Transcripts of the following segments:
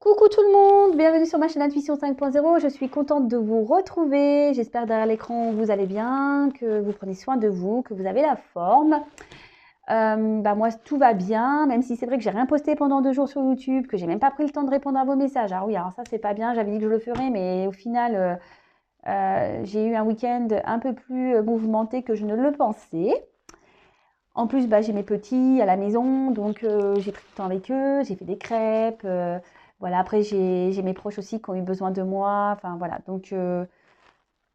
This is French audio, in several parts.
Coucou tout le monde, bienvenue sur ma chaîne Intuition 5.0. Je suis contente de vous retrouver. J'espère derrière l'écran vous allez bien, que vous prenez soin de vous, que vous avez la forme. Moi tout va bien, même si c'est vrai que j'ai rien posté pendant 2 jours sur YouTube, que j'ai même pas pris le temps de répondre à vos messages. Ah oui, alors ça c'est pas bien, j'avais dit que je le ferais, mais au final j'ai eu un week-end un peu plus mouvementé que je ne le pensais. En plus, j'ai mes petits à la maison, donc j'ai pris le temps avec eux, j'ai fait des crêpes. Voilà, après, j'ai mes proches aussi qui ont eu besoin de moi. Enfin, voilà, donc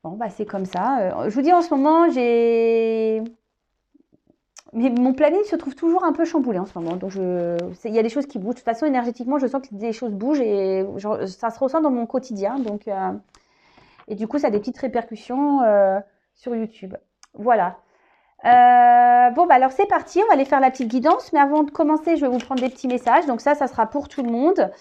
bon, c'est comme ça. Je vous dis, en ce moment, mais mon planning se trouve toujours un peu chamboulé en ce moment. Donc, il y a des choses qui bougent. De toute façon, énergétiquement, je sens que des choses bougent et ça se ressent dans mon quotidien. Donc, et du coup, ça a des petites répercussions sur YouTube. Voilà. Alors c'est parti, on va aller faire la petite guidance. Mais avant de commencer, je vais vous prendre des petits messages. Donc ça sera pour tout le monde.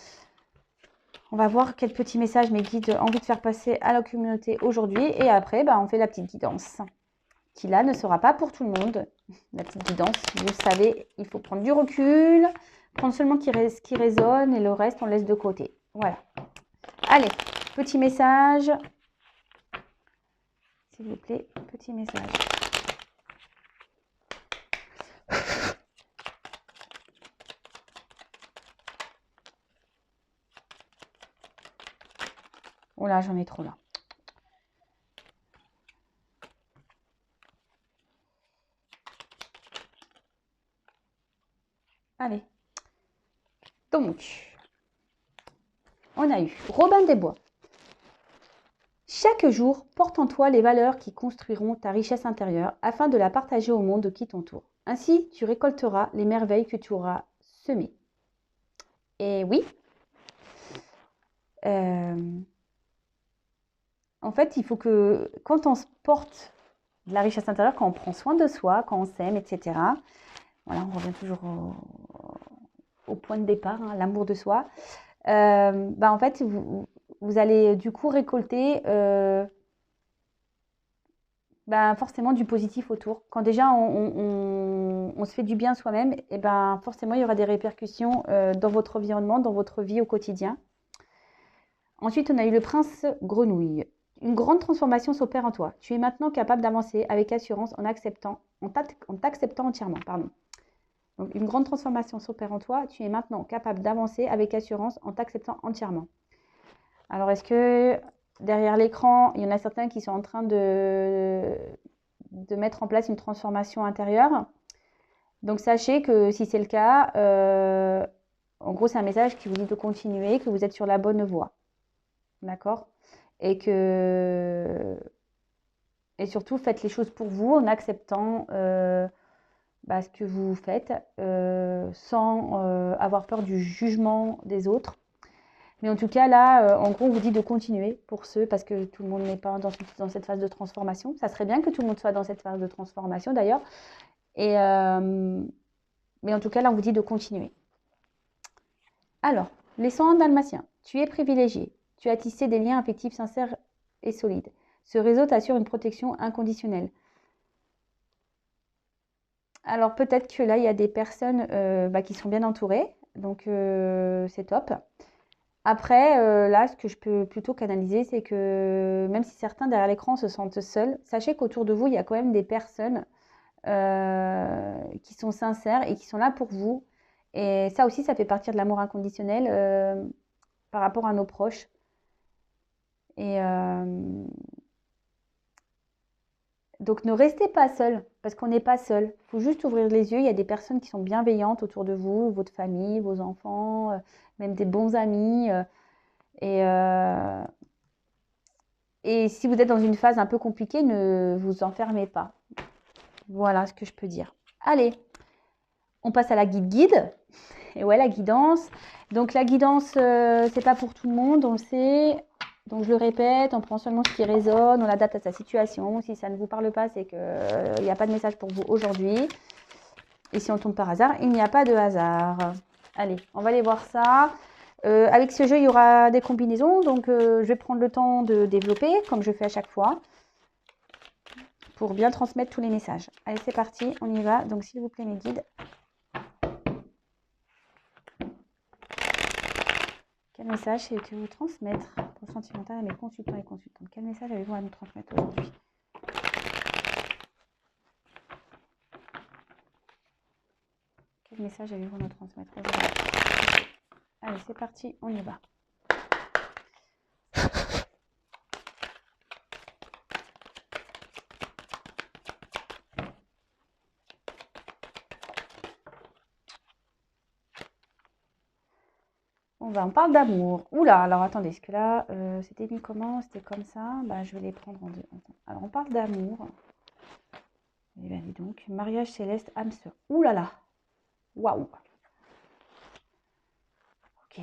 On va voir quel petit message mes guides ont envie de faire passer à la communauté aujourd'hui. Et après, on fait la petite guidance. Qui là ne sera pas pour tout le monde. La petite guidance, vous savez, il faut prendre du recul. Prendre seulement ce qui résonne et le reste, on laisse de côté. Voilà. Allez, petit message. S'il vous plaît, petit message. Oh là, j'en ai trop là. Allez. Donc, on a eu Robin des Bois. Chaque jour, porte en toi les valeurs qui construiront ta richesse intérieure afin de la partager au monde qui t'entoure. Ainsi, tu récolteras les merveilles que tu auras semées. Et oui, en fait, il faut que quand on se porte de la richesse intérieure, quand on prend soin de soi, quand on s'aime, etc. Voilà, on revient toujours au point de départ, hein, l'amour de soi. En fait, vous allez du coup récolter forcément du positif autour. Quand déjà on se fait du bien soi-même, et forcément il y aura des répercussions dans votre environnement, dans votre vie au quotidien. Ensuite, on a eu le prince grenouille. Une grande transformation s'opère en toi. Tu es maintenant capable d'avancer avec assurance en t'acceptant entièrement. Pardon. Donc, une grande transformation s'opère en toi. Tu es maintenant capable d'avancer avec assurance en t'acceptant entièrement. Alors, est-ce que derrière l'écran, il y en a certains qui sont en train de mettre en place une transformation intérieure? Donc, sachez que si c'est le cas, en gros, c'est un message qui vous dit de continuer, que vous êtes sur la bonne voie. D'accord? Et surtout, faites les choses pour vous en acceptant ce que vous faites sans avoir peur du jugement des autres. Mais en tout cas, là, en gros, on vous dit de continuer pour ceux, parce que tout le monde n'est pas dans cette phase de transformation. Ça serait bien que tout le monde soit dans cette phase de transformation, d'ailleurs. Mais en tout cas, là, on vous dit de continuer. Alors, les 101 dalmatiens. Tu es privilégié. Tu as tissé des liens affectifs sincères et solides. Ce réseau t'assure une protection inconditionnelle. Alors, peut-être que là, il y a des personnes qui sont bien entourées. Donc, c'est top. Après, là, ce que je peux plutôt canaliser, c'est que même si certains derrière l'écran se sentent seuls, sachez qu'autour de vous, il y a quand même des personnes qui sont sincères et qui sont là pour vous. Et ça aussi, ça fait partie de l'amour inconditionnel par rapport à nos proches. Et donc, ne restez pas seul, parce qu'on n'est pas seul. Il faut juste ouvrir les yeux. Il y a des personnes qui sont bienveillantes autour de vous, votre famille, vos enfants, même des bons amis. Et si vous êtes dans une phase un peu compliquée, ne vous enfermez pas. Voilà ce que je peux dire. Allez, on passe à la guide. Et ouais, la guidance. Donc la guidance, c'est pas pour tout le monde, on le sait. Donc je le répète, on prend seulement ce qui résonne, on l'adapte à sa situation. Si ça ne vous parle pas, c'est qu'il n'y a pas de message pour vous aujourd'hui. Et si on tombe par hasard, il n'y a pas de hasard. Allez, on va aller voir ça. Avec ce jeu, il y aura des combinaisons. Donc je vais prendre le temps de développer, comme je fais à chaque fois, pour bien transmettre tous les messages. Allez, c'est parti, on y va. Donc s'il vous plaît, mes guides. Quel message avez-vous transmettre pour sentimental à mes consultants et consultantes? Quel message avez-vous à nous transmettre aujourd'hui? Quel message avez-vous à nous transmettre aujourd'hui? Allez, c'est parti, on y va. On parle d'amour. Oula, alors attendez, est-ce que là, c'était mis comment? C'était comme ça. Bah, je vais les prendre en deux. Alors, on parle d'amour. Et bien, dis donc, mariage céleste, âme sœur. Oulala, là là. Waouh. Ok.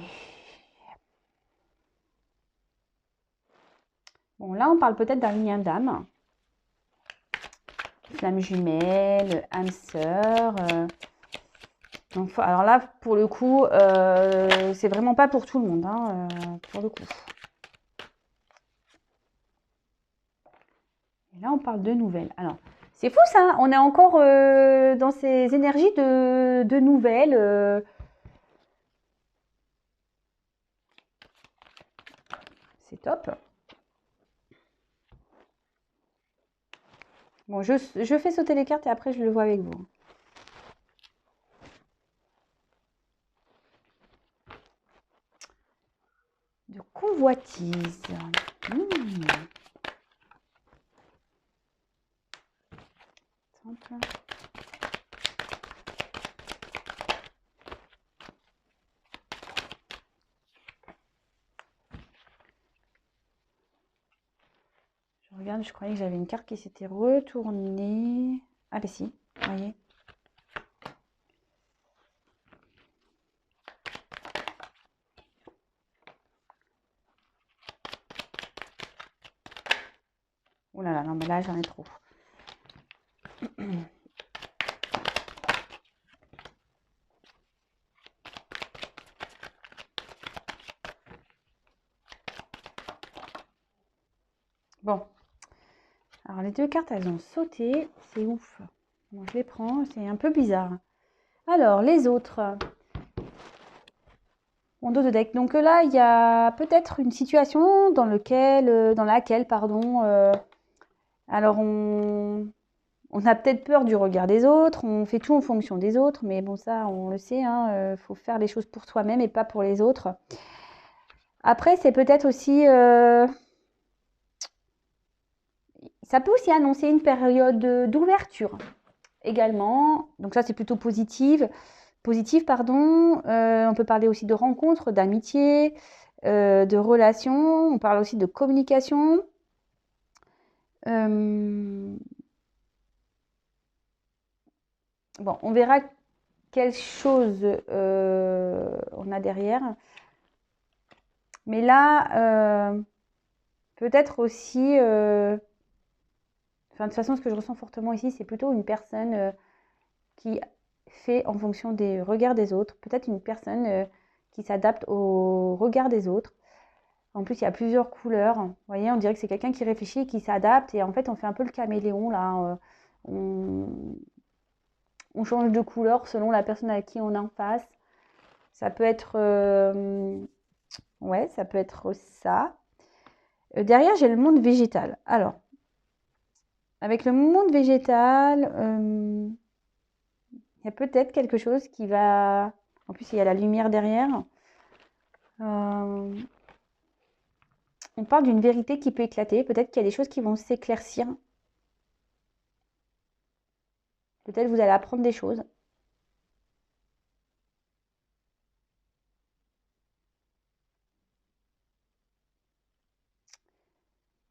Bon, là, on parle peut-être d'un lien d'âme. Flamme jumelle, âme sœur. Donc, alors là, pour le coup, c'est vraiment pas pour tout le monde, hein, pour le coup. Et là, on parle de nouvelles. Alors, c'est fou ça, on est encore dans ces énergies de nouvelles. C'est top. Bon, je fais sauter les cartes et après, je le vois avec vous. De convoitise. Je regarde, je croyais que j'avais une carte qui s'était retournée. Ah ben si, vous voyez. Oh là là, non mais là j'en ai trop. Bon. Alors les deux cartes, elles ont sauté. C'est ouf. Bon, je les prends, c'est un peu bizarre. Alors, les autres. Mon dos de deck. Donc là, il y a peut-être une situation dans laquelle, alors on a peut-être peur du regard des autres, on fait tout en fonction des autres, mais bon, ça, on le sait, hein, faut faire les choses pour soi-même et pas pour les autres. Après, c'est peut-être aussi... ça peut aussi annoncer une période d'ouverture également. Donc ça, c'est plutôt positif, pardon. On peut parler aussi de rencontres, d'amitié, de relations. On parle aussi de communication. Bon, on verra quelle chose on a derrière. Mais là, peut-être aussi... Enfin, de toute façon, ce que je ressens fortement ici, c'est plutôt une personne qui fait en fonction des regards des autres. Peut-être une personne qui s'adapte au regard des autres. En plus, il y a plusieurs couleurs. Vous voyez, on dirait que c'est quelqu'un qui réfléchit et qui s'adapte. Et en fait, on fait un peu le caméléon, là. On change de couleur selon la personne à qui on est en face. Ça peut être... ouais, ça peut être ça. Derrière, j'ai le monde végétal. Alors, avec le monde végétal, il y a peut-être quelque chose qui va... En plus, il y a la lumière derrière. On parle d'une vérité qui peut éclater. Peut-être qu'il y a des choses qui vont s'éclaircir. Peut-être vous allez apprendre des choses.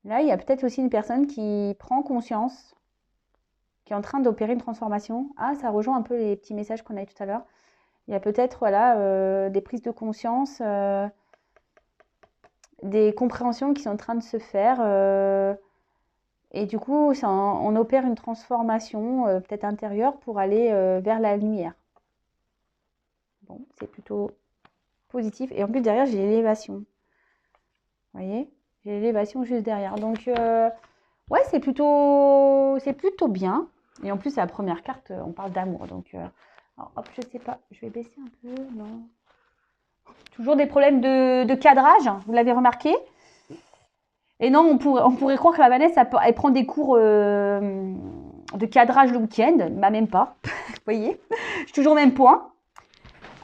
Là, il y a peut-être aussi une personne qui prend conscience, qui est en train d'opérer une transformation. Ah, ça rejoint un peu les petits messages qu'on a eu tout à l'heure. Il y a peut-être voilà, des prises de conscience, des compréhensions qui sont en train de se faire. Et du coup, on opère une transformation peut-être intérieure pour aller vers la lumière. Bon, c'est plutôt positif. Et en plus, derrière, j'ai l'élévation. Vous voyez? J'ai l'élévation juste derrière. Donc, ouais, c'est plutôt bien. Et en plus, c'est la première carte, on parle d'amour. Donc, alors, hop, je sais pas. Je vais baisser un peu. Non. Toujours des problèmes de cadrage, vous l'avez remarqué? Et non, on pourrait croire que la Vanessa, elle prend des cours de cadrage le week-end. Bah, même pas. Vous voyez? Je suis toujours au même point.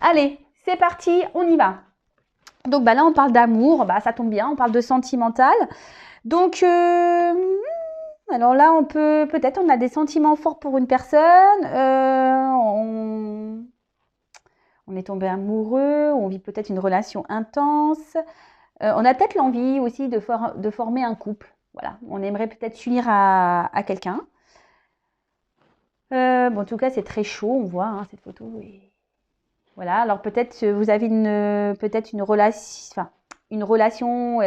Allez, c'est parti, on y va. Donc, bah, là, on parle d'amour. Bah, ça tombe bien, on parle de sentimental. Donc, alors là, peut-être, on a des sentiments forts pour une personne. On est tombé amoureux. On vit peut-être une relation intense. On a peut-être l'envie aussi de former un couple. Voilà, on aimerait peut-être s'unir à quelqu'un. Bon, en tout cas, c'est très chaud, on voit hein, cette photo. Et... Voilà, alors peut-être vous avez peut-être une relation,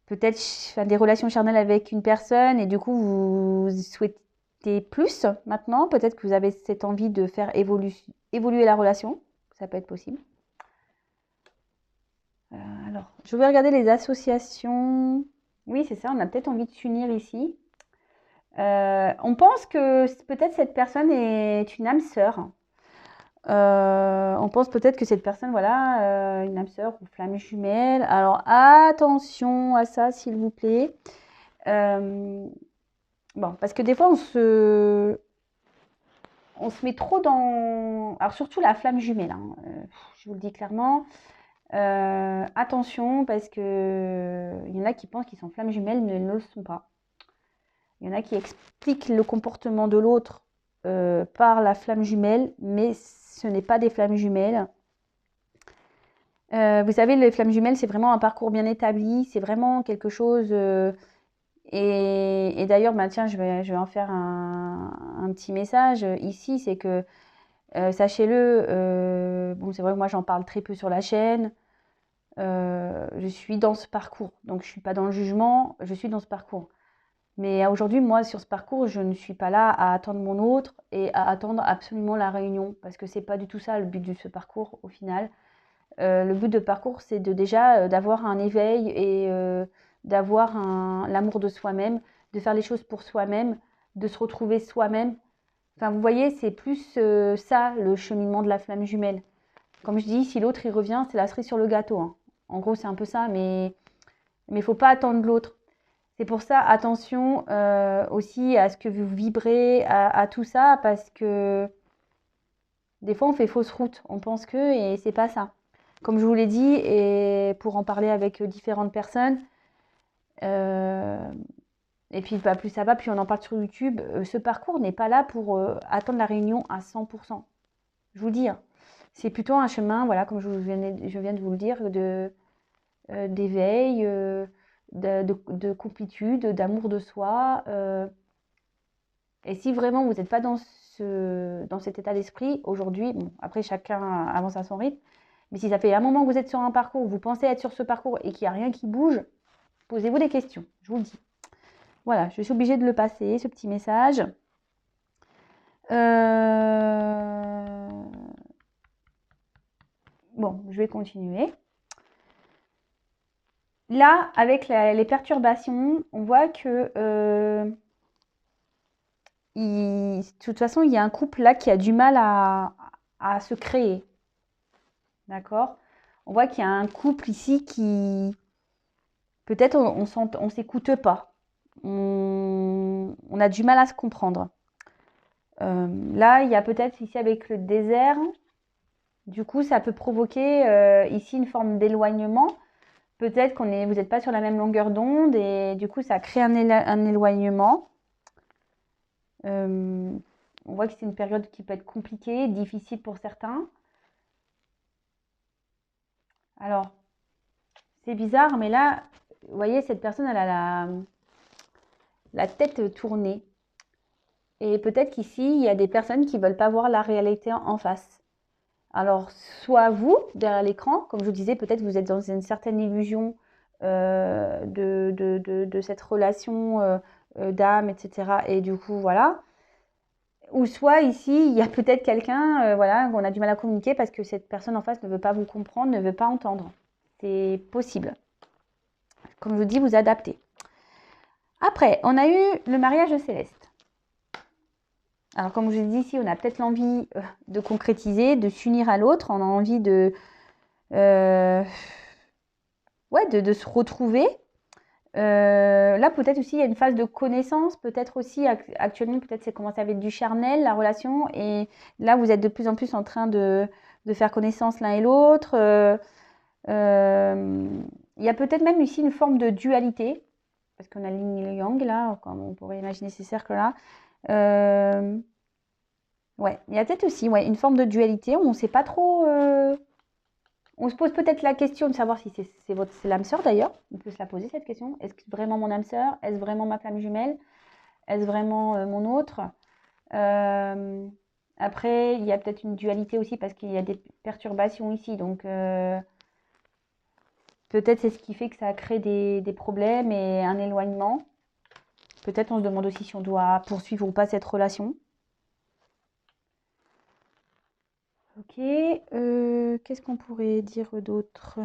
peut-être des relations charnelles avec une personne et du coup vous souhaitez plus maintenant. Peut-être que vous avez cette envie de faire évoluer la relation. Ça peut être possible. Alors, je vais regarder les associations. Oui, c'est ça, on a peut-être envie de s'unir ici. On pense que peut-être cette personne est une âme sœur. On pense peut-être que cette personne, voilà, une âme sœur ou flamme jumelle. Alors, attention à ça, s'il vous plaît. Bon, parce que des fois, on se met trop dans... Alors, surtout la flamme jumelle, hein, je vous le dis clairement. Attention parce que il y en a qui pensent qu'ils sont flammes jumelles mais ils ne le sont pas. Il y en a qui expliquent le comportement de l'autre par la flamme jumelle, mais ce n'est pas des flammes jumelles. Vous savez, les flammes jumelles, c'est vraiment un parcours bien établi, c'est vraiment quelque chose... et d'ailleurs, bah, tiens, je vais en faire un petit message ici, c'est que, sachez-le, bon, c'est vrai que moi j'en parle très peu sur la chaîne, je suis dans ce parcours, donc je ne suis pas dans le jugement, je suis dans ce parcours. Mais aujourd'hui, moi, sur ce parcours, je ne suis pas là à attendre mon autre et à attendre absolument la réunion, parce que c'est pas du tout ça le but de ce parcours au final. Le but de parcours, c'est déjà d'avoir un éveil et d'avoir l'amour de soi-même, de faire les choses pour soi-même, de se retrouver soi-même. Enfin, vous voyez, c'est plus ça, le cheminement de la flamme jumelle. Comme je dis, si l'autre il revient, c'est la cerise sur le gâteau, hein. En gros, c'est un peu ça, mais il ne faut pas attendre l'autre. C'est pour ça, attention aussi à ce que vous vibrez, à tout ça, parce que des fois, on fait fausse route. On pense que, et c'est pas ça. Comme je vous l'ai dit, et pour en parler avec différentes personnes, et puis bah, plus ça va, plus on en parle sur YouTube, ce parcours n'est pas là pour attendre la réunion à 100%. Je vous le dis, hein. C'est plutôt un chemin, voilà, comme je viens de vous le dire, d'éveil, de complétude, d'amour de soi. Et si vraiment vous n'êtes pas dans cet état d'esprit aujourd'hui, bon, après chacun avance à son rythme, mais si ça fait un moment que vous êtes sur un parcours, vous pensez être sur ce parcours et qu'il n'y a rien qui bouge, posez-vous des questions, je vous le dis. Voilà, je suis obligée de le passer, ce petit message. Bon, je vais continuer. Là, avec les perturbations, on voit que de toute façon, il y a un couple là qui a du mal à se créer. D'accord? On voit qu'il y a un couple ici qui... Peut-être on s'écoute pas. On a du mal à se comprendre. Là, il y a peut-être ici avec le désert. Du coup, ça peut provoquer ici une forme d'éloignement. Peut-être vous n'êtes pas sur la même longueur d'onde et du coup, ça crée un éloignement. On voit que c'est une période qui peut être compliquée, difficile pour certains. Alors, c'est bizarre, mais là, vous voyez, cette personne, elle a la tête tournée. Et peut-être qu'ici, il y a des personnes qui ne veulent pas voir la réalité en face. Alors, soit vous, derrière l'écran, comme je vous disais, peut-être vous êtes dans une certaine illusion de cette relation d'âme, etc. Et du coup, voilà. Ou soit ici, il y a peut-être quelqu'un, voilà, qu'on a du mal à communiquer parce que cette personne en face ne veut pas vous comprendre, ne veut pas entendre. C'est possible. Comme je vous dis, vous adaptez. Après, on a eu le mariage céleste. Alors, comme je vous ai dit ici, on a peut-être l'envie de concrétiser, de s'unir à l'autre. On a envie de Ouais, de se retrouver. Là, peut-être aussi, il y a une phase de connaissance. Peut-être aussi, actuellement, peut-être c'est commencé avec du charnel, la relation. Et là, vous êtes de plus en plus en train de faire connaissance l'un et l'autre. Il y a peut-être même ici une forme de dualité. Parce qu'on a le yin et le yang, là, comme on pourrait imaginer ces cercles-là. Ouais, il y a peut-être aussi une forme de dualité. On ne sait pas trop. On se pose peut-être la question de savoir si c'est l'âme sœur d'ailleurs. On peut se la poser cette question. Est-ce que c'est vraiment mon âme sœur? Est-ce vraiment ma flamme jumelle? Est-ce vraiment mon autre? Après, il y a peut-être une dualité aussi parce qu'il y a des perturbations ici. Donc, peut-être c'est ce qui fait que ça crée des problèmes et un éloignement. Peut-être on se demande aussi si on doit poursuivre ou pas cette relation. Ok, qu'est-ce qu'on pourrait dire d'autre?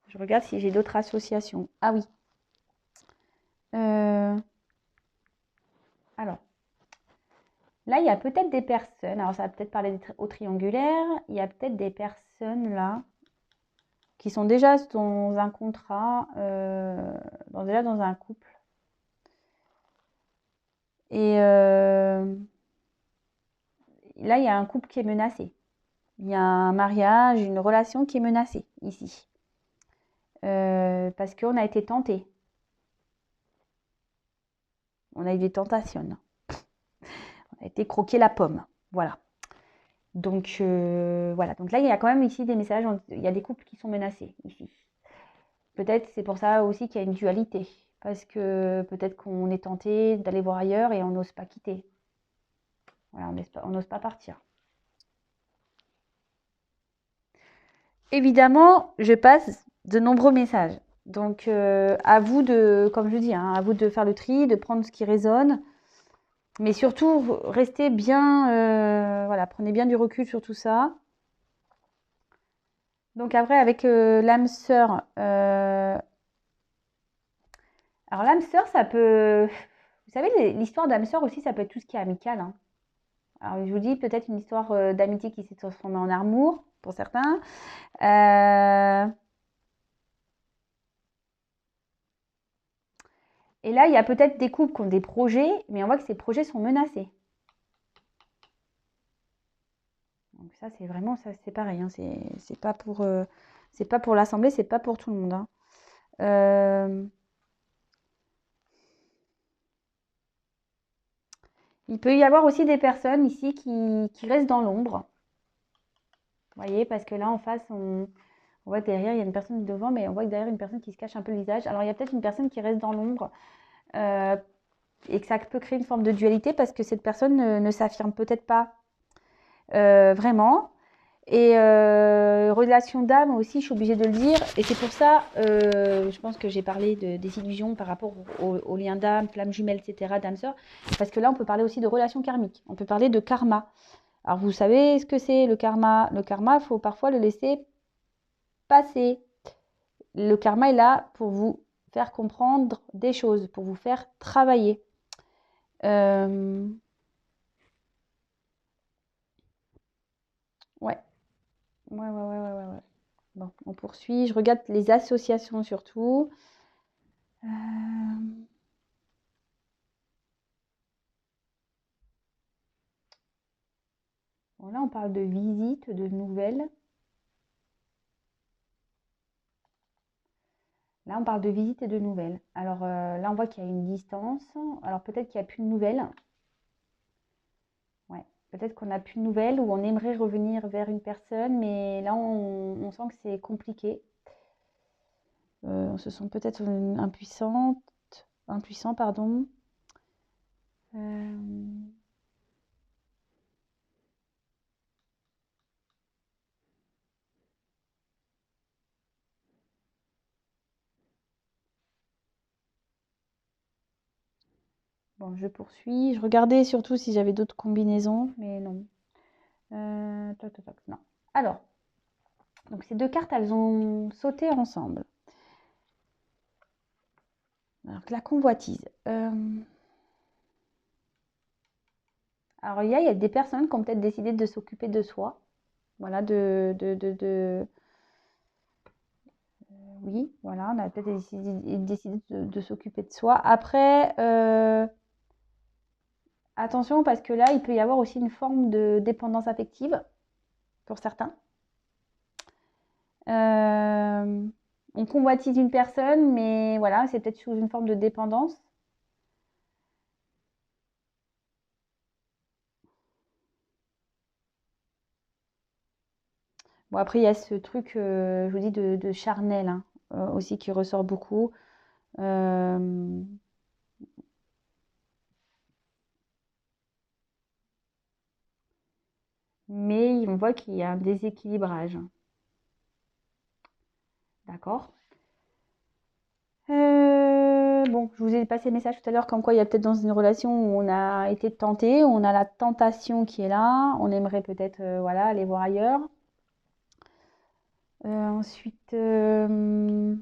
Je regarde si j'ai d'autres associations. Ah oui. Alors, là, il y a peut-être des personnes, alors ça va peut-être parler au triangulaire, il y a peut-être des personnes là qui sont déjà dans un contrat, déjà dans un couple. Et là, il y a un couple qui est menacé. Il y a un mariage, une relation qui est menacée ici. Parce qu'on a été tenté. On a eu des tentations. On a été croquer la pomme. Voilà. Donc, voilà. Donc là, il y a quand même ici des messages. Il y a des couples qui sont menacés ici. Peut-être c'est pour ça aussi qu'il y a une dualité. Parce que peut-être qu'on est tenté d'aller voir ailleurs et on n'ose pas quitter. Voilà, on n'ose pas partir. Évidemment, je passe de nombreux messages. Donc, à vous de, comme je dis, hein, à vous de faire le tri, de prendre ce qui résonne. Mais surtout, restez bien, voilà, prenez bien du recul sur tout ça. Donc après, avec l'âme sœur, alors l'âme sœur, ça peut, vous savez, l'histoire d'âme sœur aussi, ça peut être tout ce qui est amical, hein. Alors je vous dis peut-être une histoire d'amitié qui s'est transformée en amour pour certains. Et là, il y a peut-être des couples qui ont des projets, mais on voit que ces projets sont menacés. Donc ça, c'est vraiment, ça, c'est pareil, hein, c'est pas pour l'assemblée, c'est pas pour tout le monde, hein. Il peut y avoir aussi des personnes ici qui restent dans l'ombre. Vous voyez, parce que là, en face, on voit que derrière, il y a une personne devant, mais on voit que derrière, une personne qui se cache un peu le visage. Alors, il y a peut-être une personne qui reste dans l'ombre et que ça peut créer une forme de dualité parce que cette personne ne s'affirme peut-être pas vraiment. Et relation d'âme aussi, je suis obligée de le dire. Et c'est pour ça, je pense que j'ai parlé des illusions par rapport aux liens d'âme, flamme jumelle, etc., d'âme sœur. Parce que là, on peut parler aussi de relations karmiques. On peut parler de karma. Alors, vous savez ce que c'est le karma? Le karma, il faut parfois le laisser passer. Le karma est là pour vous faire comprendre des choses, pour vous faire travailler. Ouais. Ouais. Bon, on poursuit. Je regarde les associations surtout. Bon, là, on parle de visites, de nouvelles. Là, on parle de visites et de nouvelles. Alors là, on voit qu'il y a une distance. Alors peut-être qu'il n'y a plus de nouvelles. Ouais. Peut-être qu'on n'a plus de nouvelles ou on aimerait revenir vers une personne, mais là, on sent que c'est compliqué. On se sent peut-être impuissant, pardon. Bon, je poursuis. Je regardais surtout si j'avais d'autres combinaisons, mais non. Non. Alors, donc ces deux cartes, elles ont sauté ensemble. Alors, la convoitise. Alors, il y a des personnes qui ont peut-être décidé de s'occuper de soi. Voilà, oui, voilà, on a peut-être décidé de s'occuper de soi. Après, attention parce que là, il peut y avoir aussi une forme de dépendance affective pour certains. On convoitise une personne, mais voilà, c'est peut-être sous une forme de dépendance. Bon, après, il y a ce truc, je vous dis, de charnel hein, aussi qui ressort beaucoup. Euh, mais on voit qu'il y a un déséquilibrage. D'accord? Bon, je vous ai passé le message tout à l'heure comme quoi il y a peut-être dans une relation où on a été tenté, on a la tentation qui est là, on aimerait peut-être voilà, aller voir ailleurs. Ensuite, on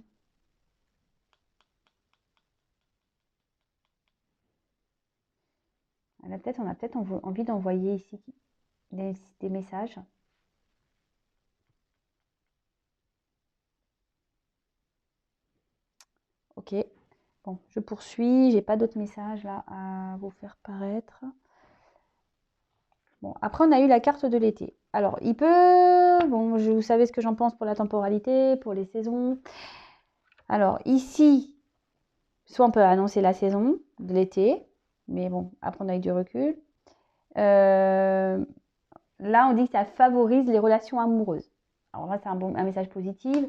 a peut-être envie d'envoyer ici des messages. Ok, bon, je poursuis, j'ai pas d'autres messages là à vous faire paraître. Bon, après on a eu la carte de l'été. Alors, il peut, bon, vous savez ce que j'en pense pour la temporalité, pour les saisons. Alors ici, soit on peut annoncer la saison de l'été, mais bon, à prendre avec du recul. Là, on dit que ça favorise les relations amoureuses. Alors là, c'est un message positif.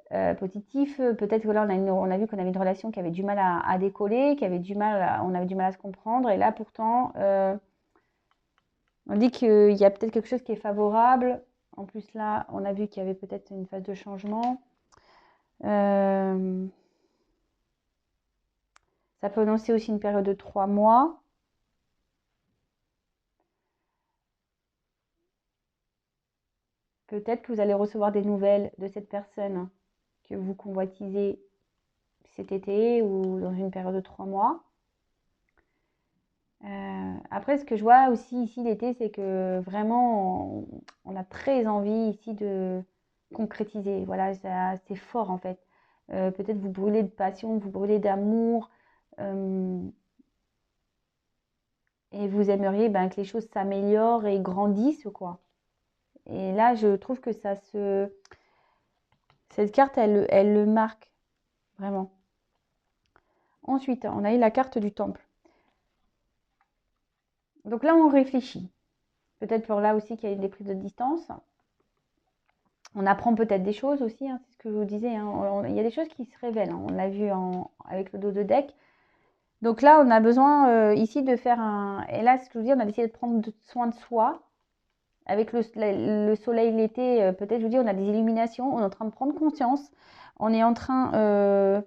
Peut-être que là, on a vu qu'on avait une relation qui avait du mal à décoller, on avait du mal à se comprendre. Et là, pourtant, on dit qu'il y a peut-être quelque chose qui est favorable. En plus, là, on a vu qu'il y avait peut-être une phase de changement. Ça peut annoncer aussi une période de 3 mois. Peut-être que vous allez recevoir des nouvelles de cette personne que vous convoitisez cet été ou dans une période de 3 mois. Après, ce que je vois aussi ici l'été, c'est que vraiment, on a très envie ici de concrétiser. Voilà, c'est fort en fait. Peut-être vous brûlez de passion, vous brûlez d'amour, et vous aimeriez ben, que les choses s'améliorent et grandissent, quoi. Et là, je trouve que cette carte, elle le marque vraiment. Ensuite, on a eu la carte du temple. Donc là, on réfléchit. Peut-être pour là aussi qu'il y a eu des prises de distance. On apprend peut-être des choses aussi, hein, c'est ce que je vous disais. Hein. Il y a des choses qui se révèlent. Hein. On l'a vu avec le dos de deck. Donc là, on a besoin ici de faire un... Et là, ce que je vous dis, on a décidé de prendre soin de soi. Avec le soleil l'été, peut-être, je vous dis, on a des illuminations. On est en train de prendre conscience. On est en train...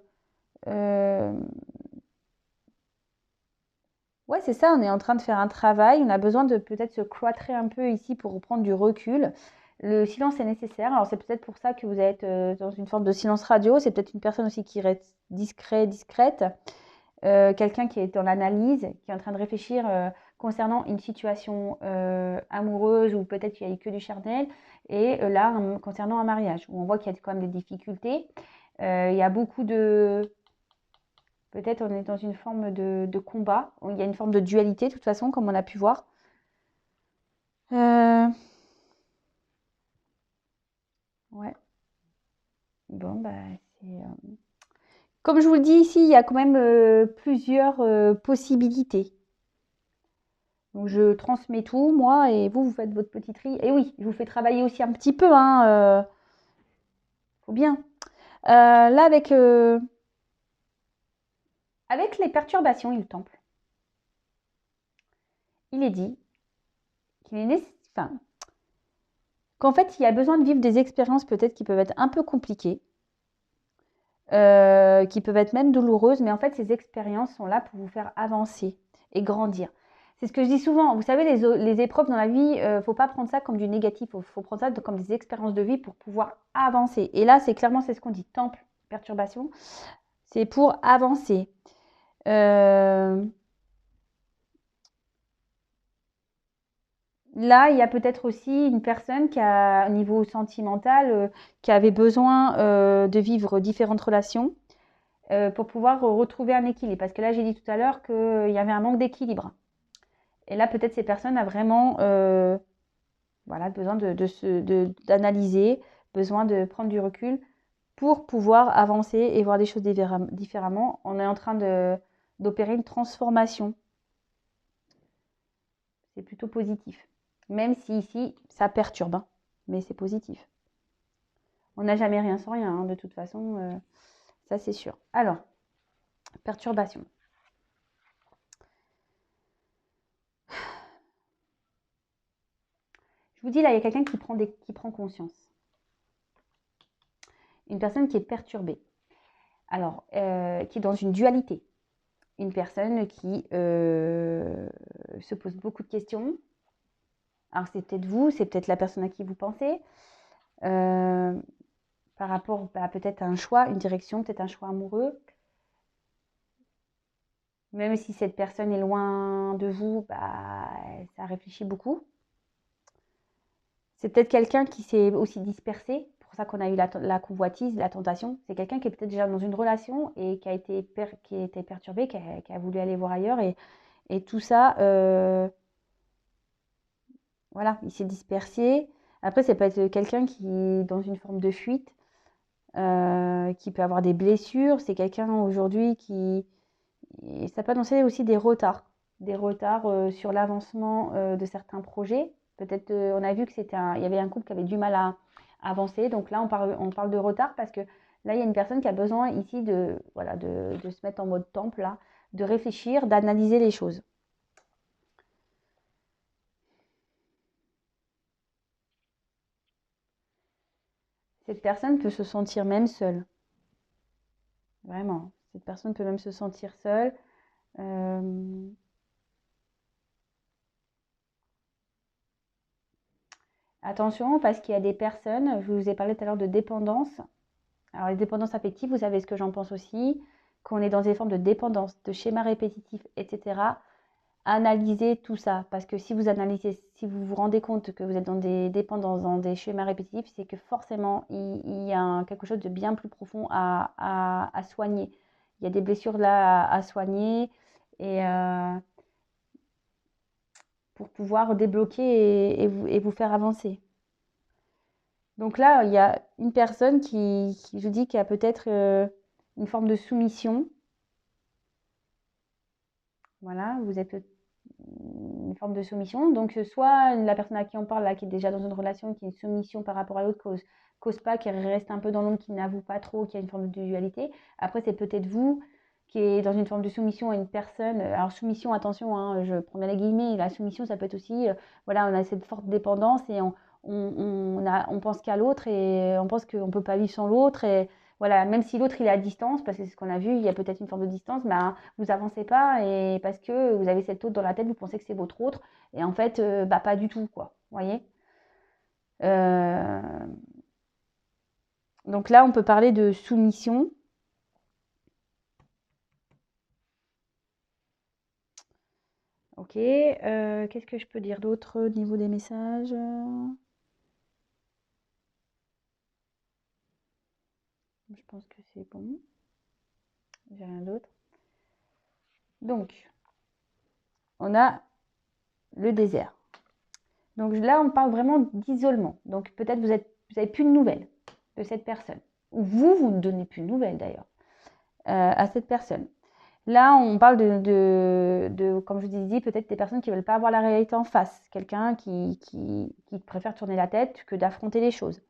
ouais, c'est ça, on est en train de faire un travail. On a besoin de peut-être se cloîtrer un peu ici pour reprendre du recul. Le silence est nécessaire. Alors, c'est peut-être pour ça que vous êtes dans une forme de silence radio. C'est peut-être une personne aussi qui reste discrète. Quelqu'un qui est dans l'analyse, qui est en train de réfléchir concernant une situation amoureuse ou peut-être qu'il n'y a eu que du charnel. Et là, concernant un mariage, où on voit qu'il y a quand même des difficultés. Il y a beaucoup de... Peut-être on est dans une forme de combat. Il y a une forme de dualité, de toute façon, comme on a pu voir. Ouais. Bon, bah, c'est... Comme je vous le dis ici, il y a quand même plusieurs possibilités. Donc, je transmets tout, moi, et vous faites votre petit tri. Et oui, je vous fais travailler aussi un petit peu, hein. Faut bien. Là, avec les perturbations et le temple, il est dit qu'il est nécessaire... Enfin, qu'en fait, il y a besoin de vivre des expériences peut-être qui peuvent être un peu compliquées, qui peuvent être même douloureuses, mais en fait, ces expériences sont là pour vous faire avancer et grandir. C'est ce que je dis souvent. Vous savez, les épreuves dans la vie, ne faut pas prendre ça comme du négatif. Faut prendre ça comme des expériences de vie pour pouvoir avancer. Et là, c'est ce qu'on dit. Temple, perturbation, c'est pour avancer. Là, il y a peut-être aussi une personne qui a, au niveau sentimental, qui avait besoin de vivre différentes relations pour pouvoir retrouver un équilibre. Parce que là, j'ai dit tout à l'heure qu'il y avait un manque d'équilibre. Et là, peut-être ces personnes a vraiment voilà, besoin d'analyser, besoin de prendre du recul pour pouvoir avancer et voir des choses différemment. On est en train d'opérer une transformation. C'est plutôt positif. Même si ici, ça perturbe, hein, mais c'est positif. On n'a jamais rien sans rien, hein, de toute façon, ça c'est sûr. Alors, perturbation. Je vous dis là, il y a quelqu'un qui prend conscience. Une personne qui est perturbée. Alors, qui est dans une dualité. Une personne qui se pose beaucoup de questions. Alors, c'est peut-être vous, c'est peut-être la personne à qui vous pensez. Par rapport à peut-être à un choix, une direction, peut-être un choix amoureux. Même si cette personne est loin de vous, ça réfléchit beaucoup. C'est peut-être quelqu'un qui s'est aussi dispersé, c'est pour ça qu'on a eu la convoitise, la tentation. C'est quelqu'un qui est peut-être déjà dans une relation et qui a été perturbé, qui a voulu aller voir ailleurs. Et tout ça, voilà, il s'est dispersé. Après, ça peut être quelqu'un qui est dans une forme de fuite, qui peut avoir des blessures. C'est quelqu'un aujourd'hui qui... Et ça peut annoncer aussi des retards sur l'avancement de certains projets. Peut-être, on a vu que il y avait un couple qui avait du mal à avancer. Donc là, on parle de retard parce que là, il y a une personne qui a besoin ici voilà, de se mettre en mode temple, là, de réfléchir, d'analyser les choses. Cette personne peut se sentir même seule. Vraiment. Cette personne peut même se sentir seule. Euh, Attention, parce qu'il y a des personnes, je vous ai parlé tout à l'heure de dépendance. Alors, les dépendances affectives, vous savez ce que j'en pense aussi, qu'on est dans des formes de dépendance, de schémas répétitifs, etc. Analysez tout ça, parce que si vous analysez, si vous vous rendez compte que vous êtes dans des dépendances, dans des schémas répétitifs, c'est que forcément, il y a quelque chose de bien plus profond à soigner. Il y a des blessures là à soigner et pour pouvoir débloquer et vous faire avancer. Donc là, il y a une personne qui je dis, qui a peut-être une forme de soumission. Voilà, vous êtes une forme de soumission. Donc, soit la personne à qui on parle, là, qui est déjà dans une relation, qui a une soumission par rapport à l'autre, cause pas, qui reste un peu dans l'ombre, qui n'avoue pas trop, qui a une forme de dualité. Après, c'est peut-être vous qui est dans une forme de soumission à une personne. Alors, soumission, attention, hein, je prends bien les guillemets, la soumission, ça peut être aussi, voilà, on a cette forte dépendance et on pense qu'à l'autre et on pense qu'on ne peut pas vivre sans l'autre. Et voilà, même si l'autre il est à distance, parce que c'est ce qu'on a vu, il y a peut-être une forme de distance, vous avancez pas et parce que vous avez cette autre dans la tête, vous pensez que c'est votre autre et en fait, pas du tout, quoi. Vous voyez? Euh, donc là, on peut parler de soumission. Ok, qu'est-ce que je peux dire d'autre au niveau des messages? Je pense que c'est bon. J'ai rien d'autre. Donc, on a le désert. Donc là, on parle vraiment d'isolement. Donc peut-être vous n'avez plus de nouvelles de cette personne. Ou vous ne donnez plus de nouvelles d'ailleurs à cette personne. Là, on parle comme je vous disais, peut-être des personnes qui ne veulent pas avoir la réalité en face. Quelqu'un qui préfère tourner la tête que d'affronter les choses.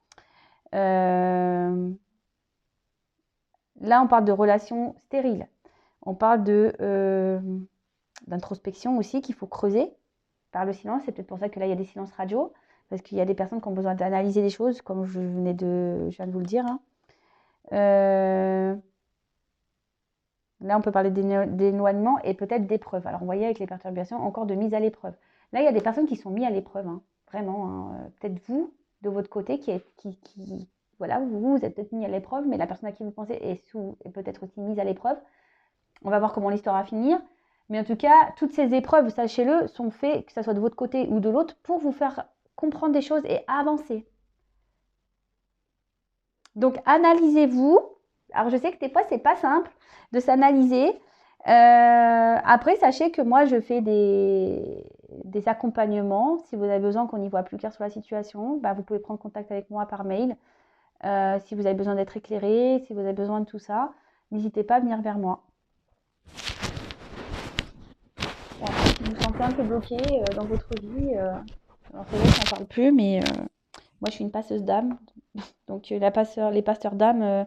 Là, on parle de relations stériles. On parle d'introspection aussi qu'il faut creuser par le silence. C'est peut-être pour ça que là, il y a des silences radio. Parce qu'il y a des personnes qui ont besoin d'analyser les choses, comme je viens de vous le dire. Hein. Là, on peut parler d'éloignement et peut-être d'épreuve. Alors, vous voyez, avec les perturbations, encore de mise à l'épreuve. Là, il y a des personnes qui sont mises à l'épreuve, hein, vraiment. Hein. Peut-être vous, de votre côté, voilà, vous êtes peut-être mis à l'épreuve, mais la personne à qui vous pensez est peut-être aussi mise à l'épreuve. On va voir comment l'histoire va finir. Mais en tout cas, toutes ces épreuves, sachez-le, sont faites, que ce soit de votre côté ou de l'autre, pour vous faire comprendre des choses et avancer. Donc, analysez-vous. Alors, je sais que des fois, c'est pas simple de s'analyser. Après, sachez que moi, je fais des accompagnements. Si vous avez besoin qu'on y voit plus clair sur la situation, bah, vous pouvez prendre contact avec moi par mail. Si vous avez besoin d'être éclairé, si vous avez besoin de tout ça, n'hésitez pas à venir vers moi. Voilà. Si vous vous sentez un peu bloqué dans votre vie, alors c'est vrai que j'en parle plus, mais moi, je suis une passeuse d'âme. Donc, les passeurs d'âme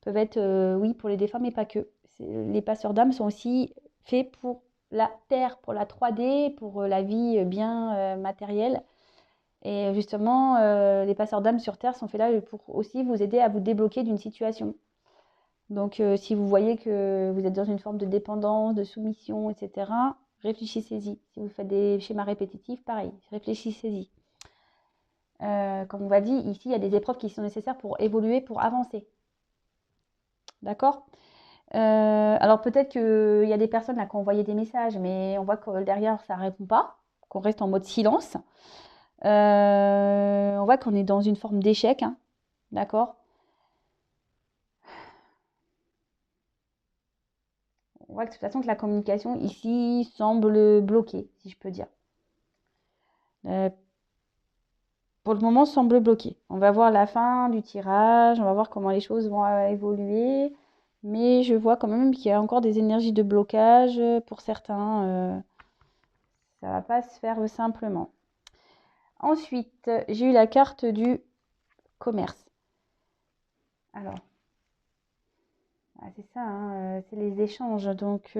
peuvent être, oui, pour les défunts, mais pas que. Les passeurs d'âme sont aussi faits pour la terre, pour la 3D, pour la vie bien matérielle. Et justement, les passeurs d'âme sur terre sont faits là pour aussi vous aider à vous débloquer d'une situation. Donc, si vous voyez que vous êtes dans une forme de dépendance, de soumission, etc., réfléchissez-y. Si vous faites des schémas répétitifs, pareil, réfléchissez-y. Comme on va dire, ici, il y a des épreuves qui sont nécessaires pour évoluer, pour avancer. D'accord? Alors peut-être qu'il y a des personnes là qui ont envoyé des messages, mais on voit que derrière, ça ne répond pas, qu'on reste en mode silence. On voit qu'on est dans une forme d'échec, hein, d'accord? On voit que de toute façon que la communication ici semble bloquée, si je peux dire. Pour le moment, semble bloquée. On va voir la fin du tirage, on va voir comment les choses vont évoluer. Mais je vois quand même qu'il y a encore des énergies de blocage pour certains. Ça ne va pas se faire simplement. Ensuite, j'ai eu la carte du commerce. Alors, c'est ça, hein, c'est les échanges. Donc,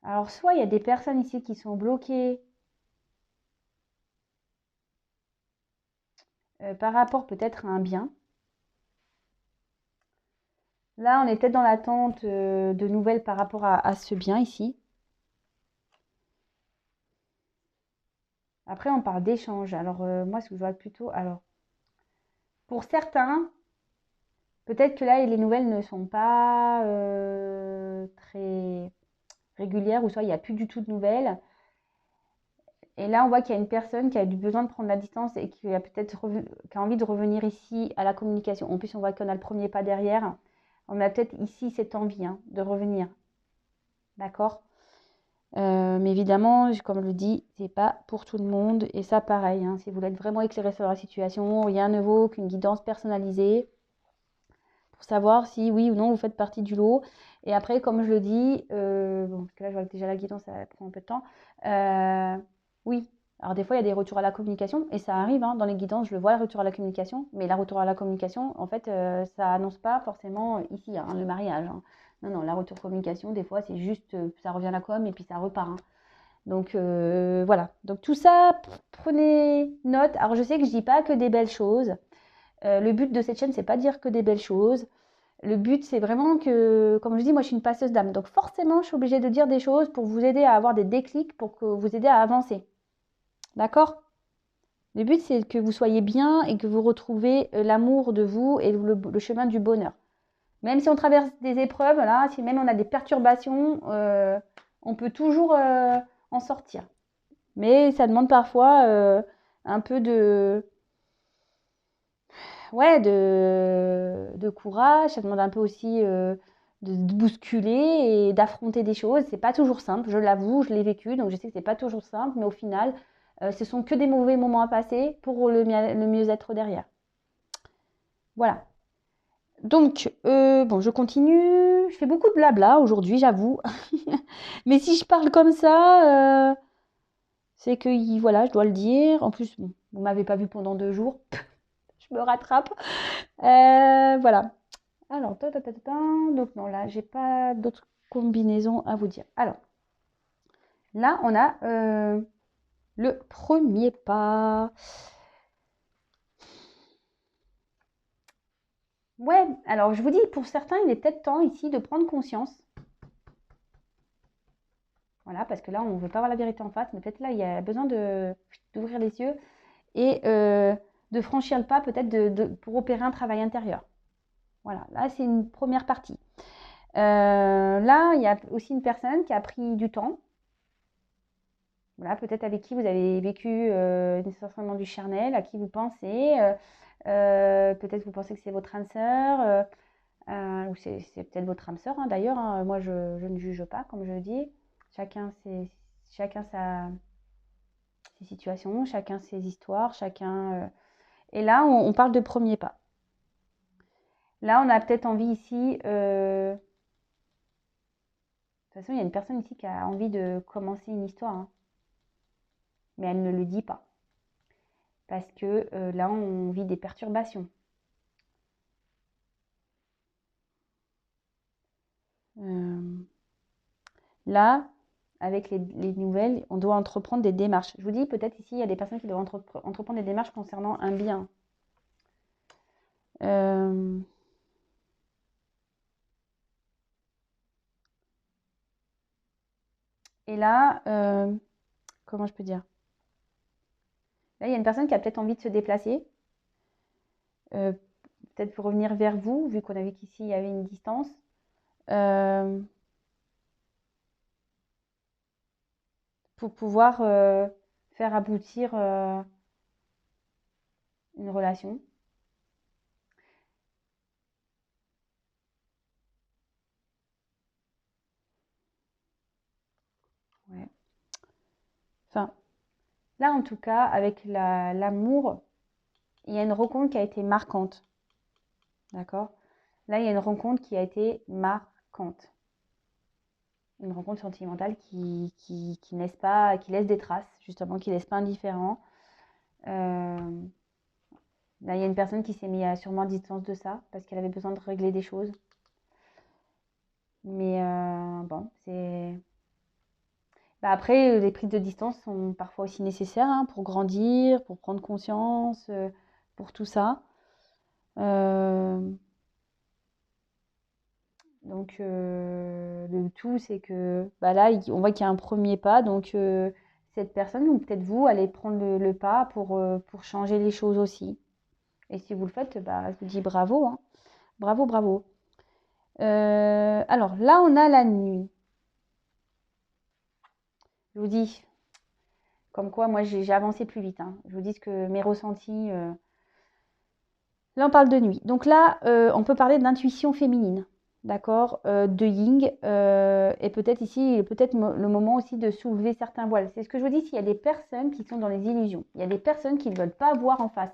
alors, soit il y a des personnes ici qui sont bloquées par rapport peut-être à un bien. Là, on est peut-être dans l'attente de nouvelles par rapport à ce bien ici. Après, on parle d'échange. Alors, moi, ce que je vois plutôt... Alors, pour certains, peut-être que là, les nouvelles ne sont pas très régulières, ou soit il n'y a plus du tout de nouvelles. Et là, on voit qu'il y a une personne qui a du besoin de prendre la distance et qui a peut-être qui a envie de revenir ici à la communication. En plus, on voit qu'on a le premier pas derrière. On a peut-être ici cette envie de revenir. D'accord? Mais évidemment, comme je le dis, c'est pas pour tout le monde. Et ça, pareil, hein, si vous voulez être vraiment éclairé sur la situation, rien ne vaut qu'une guidance personnalisée pour savoir si oui ou non vous faites partie du lot. Et après, comme je le dis, bon, parce que là, je vois que déjà la guidance, ça prend un peu de temps. Oui, alors des fois, il y a des retours à la communication, et ça arrive, hein, dans les guidances, je le vois, le retour à la communication, mais le retour à la communication, en fait, ça annonce pas forcément ici, hein, le mariage, hein. Non, non, la retour communication, des fois, c'est juste, ça revient à la com, et puis ça repart, hein. Donc, voilà. Donc, tout ça, prenez note. Alors, je sais que je dis pas que des belles choses. Le but de cette chaîne, c'est pas dire que des belles choses. Le but, c'est vraiment que, comme je dis, moi, je suis une passeuse d'âme. Donc, forcément, je suis obligée de dire des choses pour vous aider à avoir des déclics, pour que vous aider à avancer. D'accord? Le but, c'est que vous soyez bien et que vous retrouvez l'amour de vous et le chemin du bonheur. Même si on traverse des épreuves, là, si même on a des perturbations, on peut toujours en sortir. Mais ça demande parfois un peu ouais, de courage, ça demande un peu aussi de bousculer et d'affronter des choses. C'est pas toujours simple, je l'avoue, je l'ai vécu, donc je sais que c'est pas toujours simple, mais au final, ce sont que des mauvais moments à passer pour le mieux-être derrière. Voilà. Donc, bon, je continue. Je fais beaucoup de blabla aujourd'hui, j'avoue. Mais si je parle comme ça, c'est que, voilà, je dois le dire. En plus, bon, vous m'avez pas vu pendant 2 jours. Je me rattrape. Voilà. Alors, donc non, là, j'ai pas d'autres combinaisons à vous dire. Alors, là, on a le premier pas. Ouais, alors je vous dis, pour certains, il est peut-être temps ici de prendre conscience. Voilà, parce que là, on ne veut pas voir la vérité en face, mais peut-être là, il y a besoin d'ouvrir les yeux et de franchir le pas peut-être pour opérer un travail intérieur. Voilà, là, c'est une première partie. Là, il y a aussi une personne qui a pris du temps. Voilà, peut-être avec qui vous avez vécu nécessairement du charnel, à qui vous pensez. Peut-être vous pensez que c'est votre âme sœur, ou c'est peut-être votre âme sœur, hein, d'ailleurs. Hein. Moi, je ne juge pas, comme je le dis. Chacun ses situations, chacun ses histoires, chacun. Et là, on parle de premier pas. Là, on a peut-être envie ici. De toute façon, il y a une personne ici qui a envie de commencer une histoire, hein, mais elle ne le dit pas. Parce que là, on vit des perturbations. Là, avec les nouvelles, on doit entreprendre des démarches. Je vous dis, peut-être ici, il y a des personnes qui doivent entreprendre des démarches concernant un bien. Et là, comment je peux dire? Là, il y a une personne qui a peut-être envie de se déplacer. Peut-être pour revenir vers vous, vu qu'on a vu qu'ici, il y avait une distance. Pour pouvoir faire aboutir une relation. Ouais. Enfin, là, en tout cas, avec l'amour, il y a une rencontre qui a été marquante. D'accord? Là, il y a une rencontre qui a été marquante. Une rencontre sentimentale qui laisse pas, qui laisse des traces, justement, qui laisse pas indifférent. Là, il y a une personne qui s'est mise à sûrement à distance de ça, parce qu'elle avait besoin de régler des choses. Mais bon, c'est... Bah après, les prises de distance sont parfois aussi nécessaires, hein, pour grandir, pour prendre conscience, pour tout ça. Euh, donc, le tout, c'est que bah là, on voit qu'il y a un premier pas. Donc, cette personne, ou peut-être vous, allez prendre le pas pour changer les choses aussi. Et si vous le faites, bah, je vous dis bravo, hein. Bravo, bravo. Alors, là, on a la nuit. Je vous dis, comme quoi, moi, j'ai avancé plus vite, hein. Je vous dis que mes ressentis... Là, on parle de nuit. Donc là, on peut parler d'intuition féminine, d'accord, de yin, et peut-être ici, peut-être le moment aussi de soulever certains voiles. C'est ce que je vous dis, s'il y a des personnes qui sont dans les illusions, il y a des personnes qui ne veulent pas voir en face.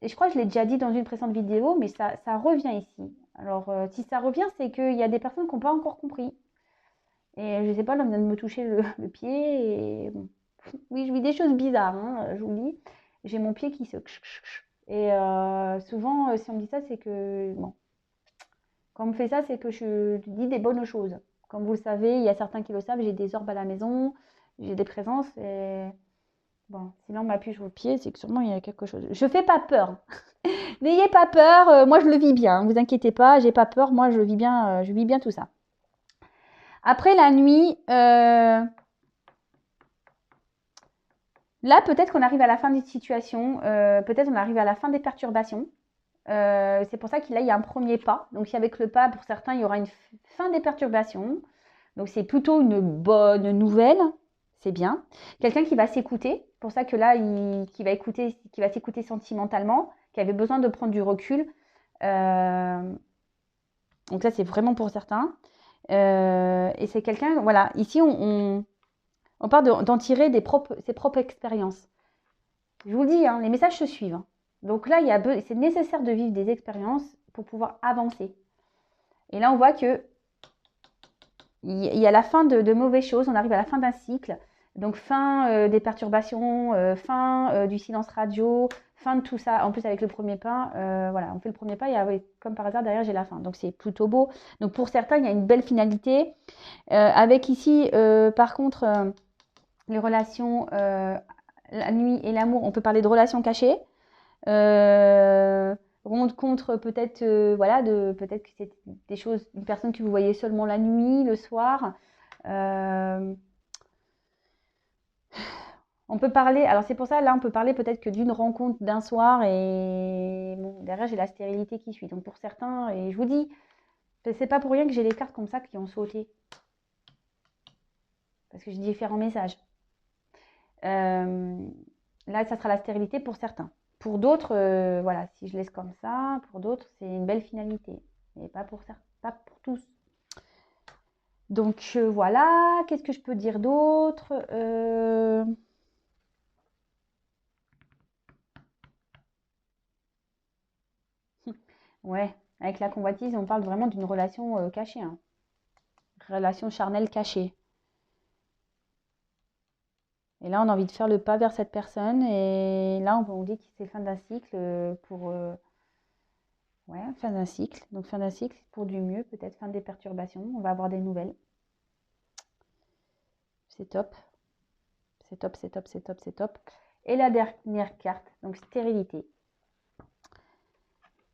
Et je crois que je l'ai déjà dit dans une précédente vidéo, mais ça revient ici. Alors, si ça revient, c'est qu'il y a des personnes qui n'ont pas encore compris. Et je ne sais pas, là, on vient de me toucher le pied, et bon. Oui, je vis des choses bizarres, hein, je vous le dis. J'ai mon pied qui se... Et souvent, si on me dit ça, c'est que... Bon, quand on me fait ça, c'est que je dis des bonnes choses. Comme vous le savez, il y a certains qui le savent, j'ai des orbes à la maison, j'ai des présences. Et bon, si là on m'appuie sur le pied, c'est que sûrement il y a quelque chose. Je fais pas peur. N'ayez pas peur, moi je le vis bien. Ne vous inquiétez pas, j'ai pas peur, moi je vis bien tout ça. Après la nuit, là peut-être qu'on arrive à la fin des situations, peut-être on arrive à la fin des perturbations. C'est pour ça qu'il y a un premier pas. Donc, si avec le pas, pour certains, il y aura une fin des perturbations. Donc, c'est plutôt une bonne nouvelle. C'est bien. Quelqu'un qui va s'écouter. Pour ça que là, qui va s'écouter sentimentalement, qui avait besoin de prendre du recul. Donc, ça, c'est vraiment pour certains. Et c'est quelqu'un, voilà, ici, on parle d'en tirer ses propres expériences. Je vous le dis, hein, les messages se suivent. Hein. Donc là, c'est nécessaire de vivre des expériences pour pouvoir avancer. Et là, on voit que il y a la fin de mauvaises choses, on arrive à la fin d'un cycle. Donc fin des perturbations, fin du silence radio, fin de tout ça. En plus, avec le premier pas, voilà, on fait le premier pas et oui, comme par hasard, derrière, j'ai la fin. Donc c'est plutôt beau. Donc pour certains, il y a une belle finalité. Avec ici, par contre, les relations, la nuit et l'amour, on peut parler de relations cachées. Rencontre peut-être voilà peut-être que c'est des choses, une personne que vous voyez seulement la nuit, le soir. On peut parler, alors c'est pour ça, là, on peut parler peut-être que d'une rencontre d'un soir et bon, derrière, j'ai la stérilité qui suit. Donc pour certains, et je vous dis, c'est pas pour rien que j'ai les cartes comme ça qui ont sauté. Parce que j'ai différents messages. Là, ça sera la stérilité pour certains. Pour d'autres, voilà, si je laisse comme ça, pour d'autres, c'est une belle finalité. Mais pas pour certains, pas pour tous. Donc voilà, qu'est-ce que je peux dire d'autre Ouais, avec la convoitise, on parle vraiment d'une relation cachée, hein. Relation charnelle cachée. Et là, on a envie de faire le pas vers cette personne. Et là, on dit que c'est fin d'un cycle pour... ouais, fin d'un cycle. Donc fin d'un cycle pour du mieux, peut-être fin des perturbations. On va avoir des nouvelles. C'est top. C'est top, c'est top, c'est top, c'est top. Et la dernière carte, donc stérilité.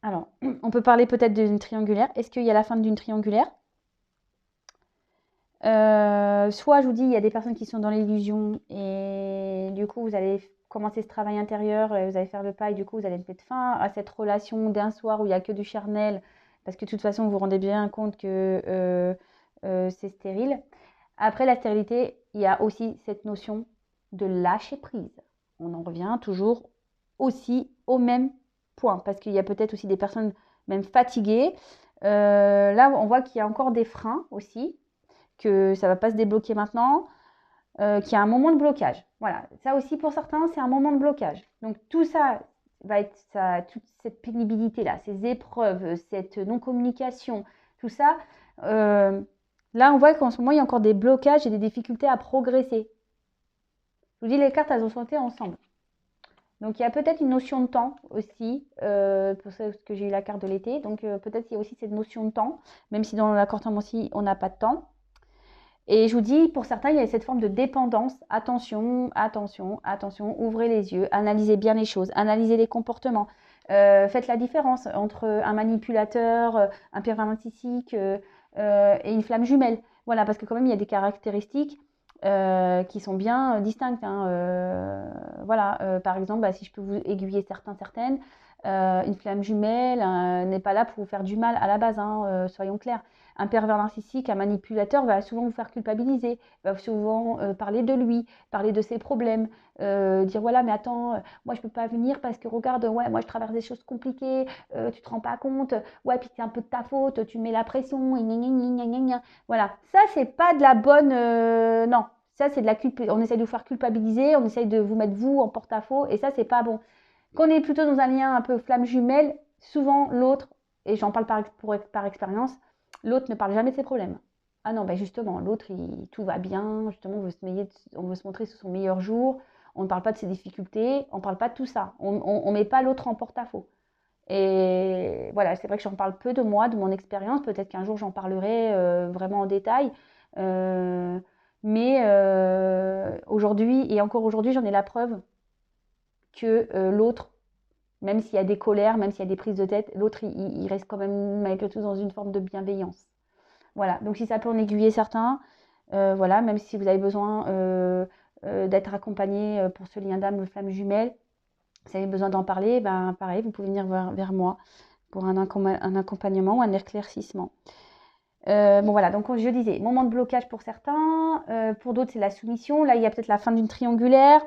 Alors, on peut parler peut-être d'une triangulaire. Est-ce qu'il y a la fin d'une triangulaire soit je vous dis, il y a des personnes qui sont dans l'illusion et du coup, vous allez commencer ce travail intérieur et vous allez faire le pas et du coup, vous allez mettre fin à cette relation d'un soir où il n'y a que du charnel parce que de toute façon, vous vous rendez bien compte que c'est stérile. Après la stérilité, il y a aussi cette notion de lâcher prise. On en revient toujours aussi au même point parce qu'il y a peut-être aussi des personnes même fatiguées. Là, on voit qu'il y a encore des freins aussi que ça ne va pas se débloquer maintenant, qu'il y a un moment de blocage. Voilà, ça aussi pour certains, c'est un moment de blocage. Donc tout ça va être ça, toute cette pénibilité-là, ces épreuves, cette non-communication, tout ça, là on voit qu'en ce moment il y a encore des blocages et des difficultés à progresser. Je vous dis, les cartes, elles ont sauté ensemble. Donc il y a peut-être une notion de temps aussi, pour ça que j'ai eu la carte de l'été. Donc peut-être il y a aussi cette notion de temps, même si dans l'accord aussi on n'a pas de temps. Et je vous dis, pour certains, il y a cette forme de dépendance. Attention, attention, attention, ouvrez les yeux, analysez bien les choses, analysez les comportements. Faites la différence entre un manipulateur, un pervers narcissique et une flamme jumelle. Voilà, parce que quand même, il y a des caractéristiques qui sont bien distinctes, hein. Voilà, par exemple, bah, si je peux vous aiguiller certaines, une flamme jumelle n'est pas là pour vous faire du mal à la base, hein, soyons clairs. Un pervers narcissique, un manipulateur va souvent vous faire culpabiliser, va souvent parler de lui, parler de ses problèmes, dire voilà, mais attends, moi je peux pas venir parce que regarde, ouais, moi je traverse des choses compliquées, tu te rends pas compte, ouais, puis c'est un peu de ta faute, tu mets la pression, et gna, gna, gna, gna, gna. Voilà, ça c'est pas de la bonne, non, ça c'est de la on essaye de vous faire culpabiliser, on essaye de vous mettre vous en porte-à-faux, et ça c'est pas bon. Quand on est plutôt dans un lien un peu flamme jumelle, souvent l'autre, et j'en parle par expérience, l'autre ne parle jamais de ses problèmes. Ah non, ben justement, l'autre, tout va bien, justement, on veut se montrer sous son meilleur jour, on ne parle pas de ses difficultés, on ne parle pas de tout ça, on ne met pas l'autre en porte-à-faux. Et voilà, c'est vrai que j'en parle peu de moi, de mon expérience, peut-être qu'un jour j'en parlerai vraiment en détail. Mais aujourd'hui, et encore aujourd'hui, j'en ai la preuve que l'autre, même s'il y a des colères, même s'il y a des prises de tête, l'autre, il reste quand même malgré tout dans une forme de bienveillance. Voilà, donc si ça peut en aiguiller certains, voilà, même si vous avez besoin d'être accompagné pour ce lien d'âme, flamme jumelle, si vous avez besoin d'en parler, ben pareil, vous pouvez venir vers moi pour un accompagnement ou un éclaircissement. Bon voilà, donc je disais, moment de blocage pour certains, pour d'autres c'est la soumission, là il y a peut-être la fin d'une triangulaire.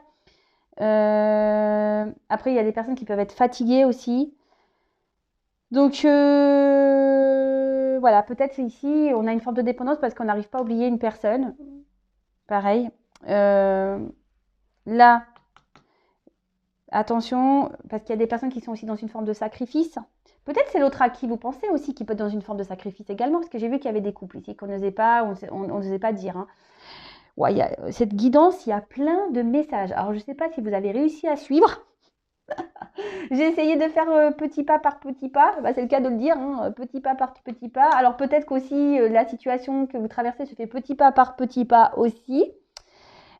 Après il y a des personnes qui peuvent être fatiguées aussi. Donc voilà, peut-être ici on a une forme de dépendance parce qu'on n'arrive pas à oublier une personne. Pareil. Là, attention, parce qu'il y a des personnes qui sont aussi dans une forme de sacrifice. Peut-être c'est l'autre à qui vous pensez aussi qui peut être dans une forme de sacrifice également, parce que j'ai vu qu'il y avait des couples ici qu'on n'osait pas, on n'osait pas dire, hein. Ouais, cette guidance, il y a plein de messages. Alors je ne sais pas si vous avez réussi à suivre. J'ai essayé de faire petit pas par petit pas, bah, c'est le cas de le dire, hein, petit pas par petit pas. Alors peut-être qu'aussi la situation que vous traversez se fait petit pas par petit pas aussi.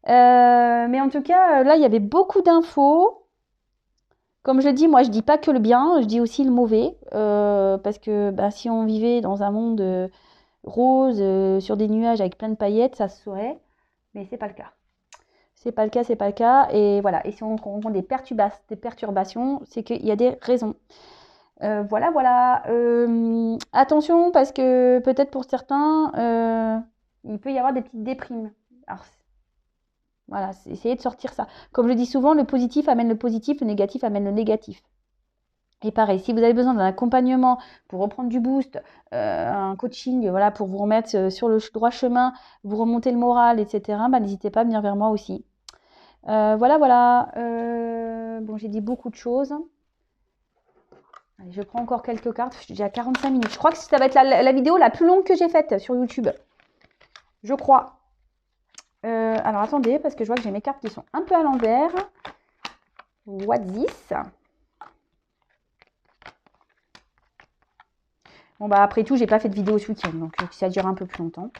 Mais en tout cas, là, il y avait beaucoup d'infos. Comme je dis, moi, je dis pas que le bien, je dis aussi le mauvais. Parce que bah, si on vivait dans un monde rose, sur des nuages avec plein de paillettes, ça se saurait. Mais c'est pas le cas. c'est pas le cas, c'est pas le cas. Et voilà. Et si on rencontre des perturbations, c'est qu'il y a des raisons. Voilà, voilà. Attention, parce que peut-être pour certains, il peut y avoir des petites déprimes. Alors, voilà, essayez de sortir ça. Comme je dis souvent, le positif amène le positif, le négatif amène le négatif. Et pareil, si vous avez besoin d'un accompagnement pour reprendre du boost, un coaching, voilà, pour vous remettre sur le droit chemin, vous remonter le moral, etc., bah, n'hésitez pas à venir vers moi aussi. Voilà, voilà. Bon, j'ai dit beaucoup de choses. Allez, je prends encore quelques cartes. Je suis déjà à 45 minutes. Je crois que ça va être la vidéo la plus longue que j'ai faite sur YouTube. Je crois. Alors, attendez, parce que je vois que j'ai mes cartes qui sont un peu à l'envers. What this? Bon, bah, après tout, j'ai pas fait de vidéo ce week-end, donc ça dure un peu plus longtemps.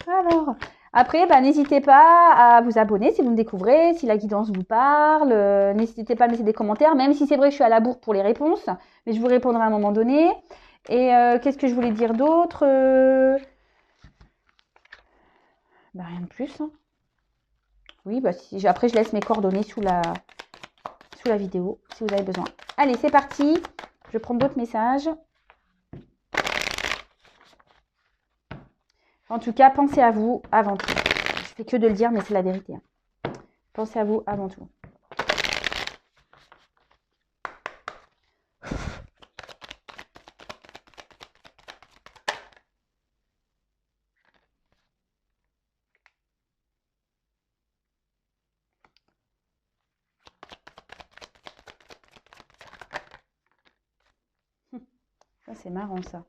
Alors, après, bah, n'hésitez pas à vous abonner si vous me découvrez, si la guidance vous parle. N'hésitez pas à me laisser des commentaires, même si c'est vrai que je suis à la bourre pour les réponses, mais je vous répondrai à un moment donné. Et qu'est-ce que je voulais dire d'autre? Bah, rien de plus. Hein. Oui, bah, après, je laisse mes coordonnées sous la vidéo si vous avez besoin. Allez, c'est parti. Je prends d'autres messages. En tout cas, pensez à vous avant tout. Je fais que de le dire, mais c'est la vérité. Hein. Pensez à vous avant tout. Ça, c'est marrant, ça.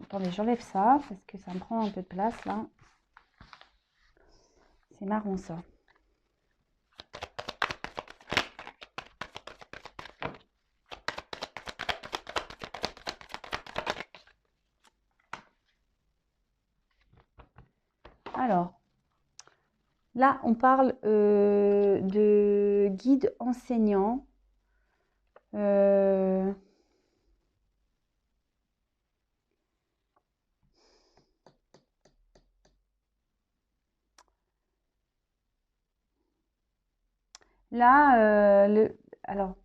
Attendez, j'enlève ça, parce que ça me prend un peu de place, là. C'est marrant, ça. Alors, là, on parle de guide enseignant. Là, alors,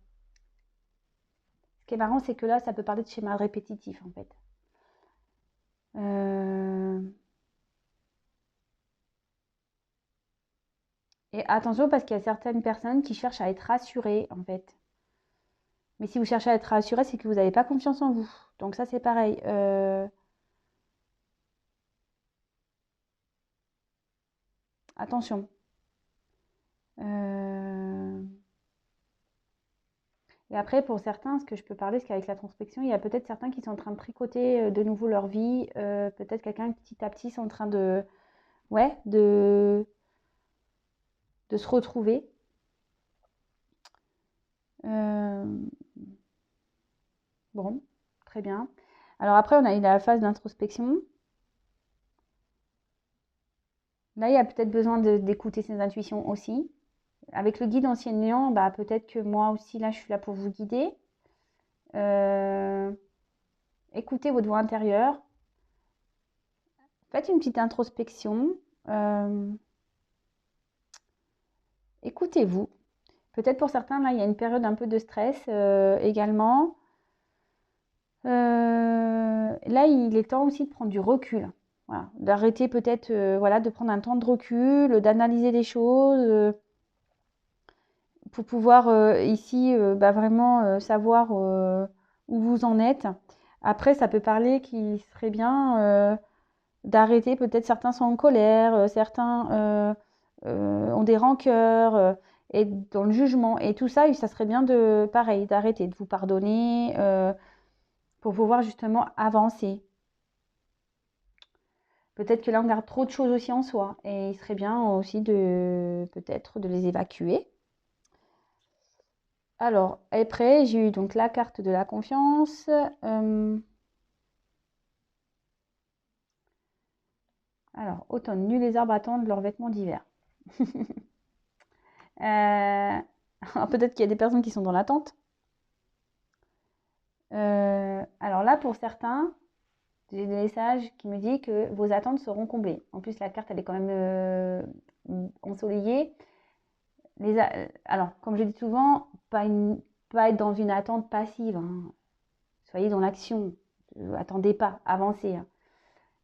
ce qui est marrant, c'est que là, ça peut parler de schéma répétitif, en fait. Et attention, parce qu'il y a certaines personnes qui cherchent à être rassurées, en fait. Mais si vous cherchez à être rassuré, c'est que vous n'avez pas confiance en vous. Donc ça, c'est pareil. Attention. Et après, pour certains, ce que je peux parler, c'est qu'avec la transpection, il y a peut-être certains qui sont en train de tricoter de nouveau leur vie. Peut-être quelqu'un petit à petit, c'est en train de, ouais, de se retrouver. Bon, très bien. Alors après, on a eu la phase d'introspection. Là, il y a peut-être besoin d'écouter ses intuitions aussi. Avec le guide enseignant, bah, peut-être que moi aussi, là, je suis là pour vous guider. Écoutez votre voix intérieure. Faites une petite introspection. Écoutez-vous. Peut-être pour certains, là, il y a une période un peu de stress également. Là, il est temps aussi de prendre du recul. Voilà. D'arrêter peut-être voilà, de prendre un temps de recul, d'analyser les choses pour pouvoir ici bah, vraiment savoir où vous en êtes. Après, ça peut parler qu'il serait bien d'arrêter. Peut-être certains sont en colère, certains ont des rancœurs et dans le jugement. Et tout ça, ça serait bien de, pareil, d'arrêter, de vous pardonner pour pouvoir justement avancer. Peut-être que là, on garde trop de choses aussi en soi. Et il serait bien aussi de peut-être de les évacuer. Alors, après, j'ai eu donc la carte de la confiance. Alors, automne, nu les arbres attendent leurs vêtements d'hiver. Peut-être qu'il y a des personnes qui sont dans l'attente. Alors là, pour certains, J'ai des messages qui me disent que vos attentes seront comblées. En plus, la carte, elle est quand même ensoleillée. Alors, comme je dis souvent, pas être dans une attente passive, hein. Soyez dans l'action. Attendez pas, avancez, hein.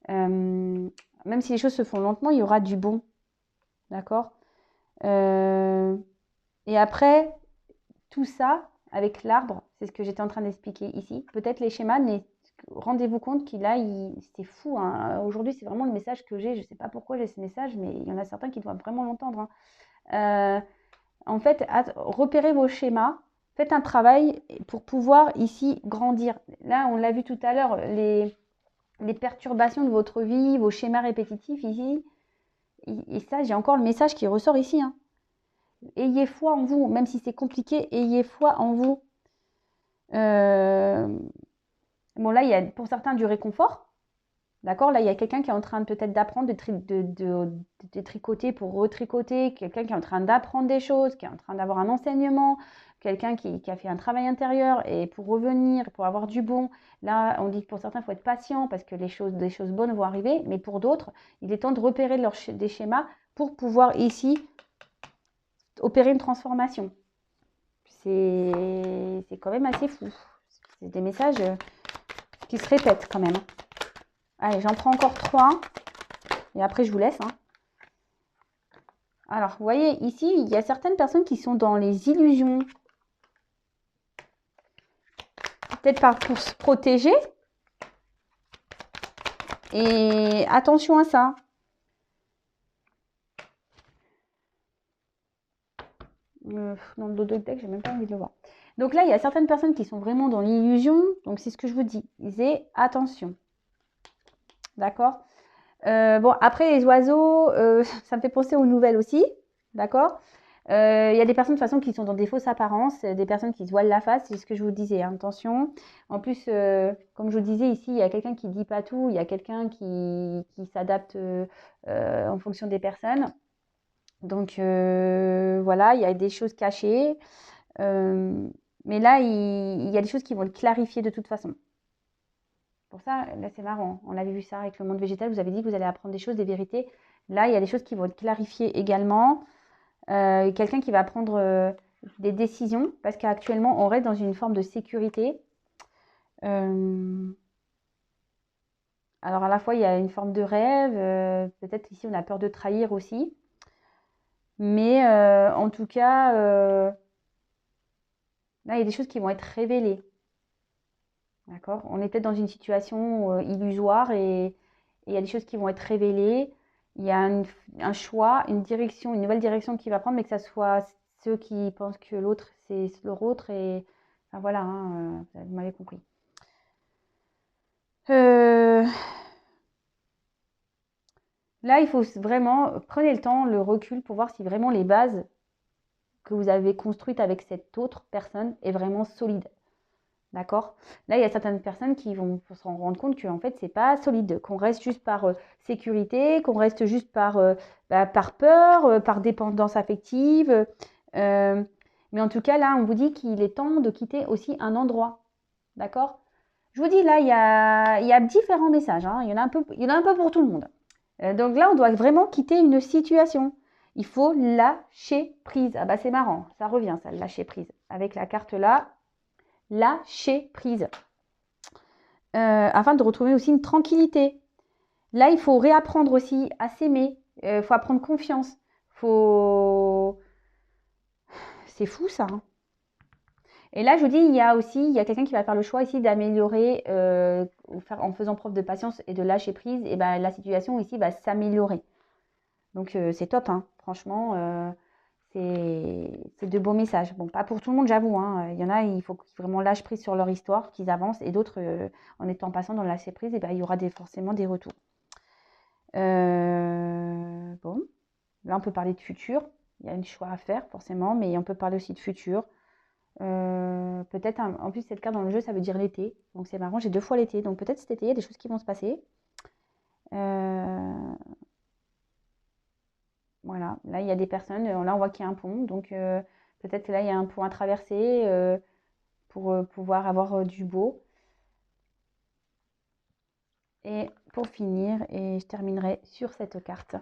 Même si les choses se font lentement, il y aura du bon. D'accord? Et après, tout ça, avec l'arbre, c'est ce que j'étais en train d'expliquer ici. Peut-être les schémas, mais rendez-vous compte qu'il a, c'est fou, hein. Aujourd'hui, c'est vraiment le message que j'ai. Je ne sais pas pourquoi j'ai ce message, mais il y en a certains qui doivent vraiment l'entendre, hein. En fait, repérez vos schémas, faites un travail pour pouvoir ici grandir. Là, on l'a vu tout à l'heure, les perturbations de votre vie, vos schémas répétitifs ici. Et ça, j'ai encore le message qui ressort ici, hein. Ayez foi en vous, même si c'est compliqué, ayez foi en vous. Bon, là, il y a pour certains du réconfort. D'accord? Là, il y a quelqu'un qui est en train peut-être d'apprendre de tricoter pour retricoter, quelqu'un qui est en train d'apprendre des choses, qui est en train d'avoir un enseignement, quelqu'un qui a fait un travail intérieur et pour revenir, pour avoir du bon. Là, on dit que pour certains, il faut être patient parce que des choses bonnes vont arriver, mais pour d'autres, il est temps de repérer des schémas pour pouvoir ici opérer une transformation. C'est quand même assez fou. C'est des messages qui se répètent quand même. Allez, j'en prends encore 3. Et après, je vous laisse, hein. Alors, vous voyez, ici, il y a certaines personnes qui sont dans les illusions. Peut-être pour se protéger. Et attention à ça. Dans le dos de deck, j'ai même pas envie de le voir. Donc là, il y a certaines personnes qui sont vraiment dans l'illusion. Donc, c'est ce que je vous dis. Disais, attention. D'accord? Bon, après, les oiseaux, ça me fait penser aux nouvelles aussi. D'accord? Il y a des personnes de toute façon qui sont dans des fausses apparences, des personnes qui se voilent la face, c'est ce que je vous disais, hein, attention. En plus, comme je vous disais ici, il y a quelqu'un qui dit pas tout, il y a quelqu'un qui s'adapte en fonction des personnes. Donc voilà, il y a des choses cachées. Mais là, il y a des choses qui vont être clarifiées de toute façon. Pour ça, là, c'est marrant. On avait vu ça avec le monde végétal. Vous avez dit que vous allez apprendre des choses, des vérités. Là, il y a des choses qui vont être clarifiées également. Quelqu'un qui va prendre des décisions parce qu'actuellement, on reste dans une forme de sécurité. Alors, à la fois, il y a une forme de rêve. Peut-être ici, on a peur de trahir aussi. Mais en tout cas, là, il y a des choses qui vont être révélées. D'accord? On est peut-être dans une situation illusoire et il y a des choses qui vont être révélées. Il y a un choix, une direction, une nouvelle direction qui va prendre, mais que ça soit ceux qui pensent que l'autre, c'est leur autre. Et enfin, voilà, hein, vous m'avez compris. Là, il faut vraiment, prenez le temps, le recul pour voir si vraiment les bases que vous avez construites avec cette autre personne est vraiment solide. D'accord? Là, il y a certaines personnes qui vont se rendre compte qu'en fait, c'est pas solide, qu'on reste juste par sécurité, qu'on reste juste par peur, par dépendance affective. Mais en tout cas, là, on vous dit qu'il est temps de quitter aussi un endroit. D'accord? Je vous dis, là, il y a différents messages, hein. Il y en a un peu pour tout le monde. Donc là, on doit vraiment quitter une situation. Il faut lâcher prise. Ah bah c'est marrant, ça revient, ça, lâcher prise. Avec la carte là, lâcher prise. Afin de retrouver aussi une tranquillité. Là, il faut réapprendre aussi à s'aimer. Il faut apprendre confiance. C'est fou ça, hein. Et là, je vous dis, il y a quelqu'un qui va faire le choix ici d'améliorer, en faisant preuve de patience et de lâcher prise, et ben, la situation ici va s'améliorer. Donc, c'est top, hein. Franchement, c'est de beaux messages. Bon, pas pour tout le monde, j'avoue, hein. Il y en a, il faut qu'ils vraiment lâchent prise sur leur histoire, qu'ils avancent, et d'autres, en étant patient dans le lâcher prise, et ben, il y aura forcément des retours. Bon, là, on peut parler de futur. Il y a un choix à faire, forcément, mais on peut parler aussi de futur. Peut-être, en plus, cette carte dans le jeu, ça veut dire l'été. Donc, c'est marrant, j'ai 2 fois l'été. Donc, peut-être cet été, il y a des choses qui vont se passer. Voilà, là, il y a des personnes, là, on voit qu'il y a un pont. Donc, peut-être que là, il y a un pont à traverser pour pouvoir avoir du beau. Et pour finir, et je terminerai sur cette carte.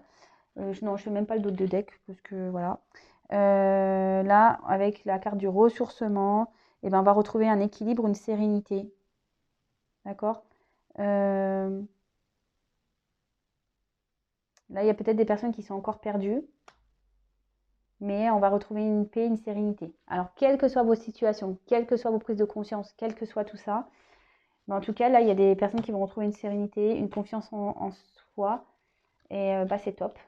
Non, je ne fais même pas le dos de deck, parce que voilà. Là, avec la carte du ressourcement, eh ben, on va retrouver un équilibre, une sérénité. D'accord? Là, il y a peut-être des personnes qui sont encore perdues, mais on va retrouver une paix, une sérénité. Alors, quelles que soient vos situations, quelles que soient vos prises de conscience, quel que soit tout ça, mais en tout cas, là, il y a des personnes qui vont retrouver une sérénité, une confiance en soi, et bah, c'est top.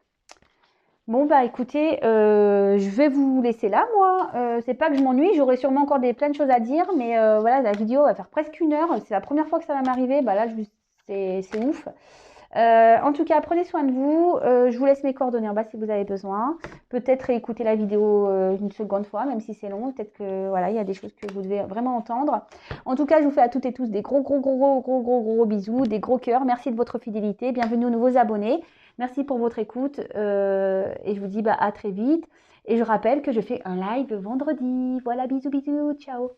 Bon, bah écoutez, je vais vous laisser là, moi. C'est pas que je m'ennuie, j'aurai sûrement encore plein de choses à dire, mais voilà, la vidéo va faire presque 1 heure. C'est la première fois que ça va m'arriver, bah là, c'est ouf. En tout cas, prenez soin de vous. Je vous laisse mes coordonnées en bas si vous avez besoin. Peut-être réécouter la vidéo une seconde fois, même si c'est long. Peut-être que voilà, il y a des choses que vous devez vraiment entendre. En tout cas, je vous fais à toutes et tous des gros bisous, des gros cœurs. Merci de votre fidélité. Bienvenue aux nouveaux abonnés. Merci pour votre écoute. Et je vous dis à très vite. Et je rappelle que je fais un live vendredi. Voilà, bisous, ciao.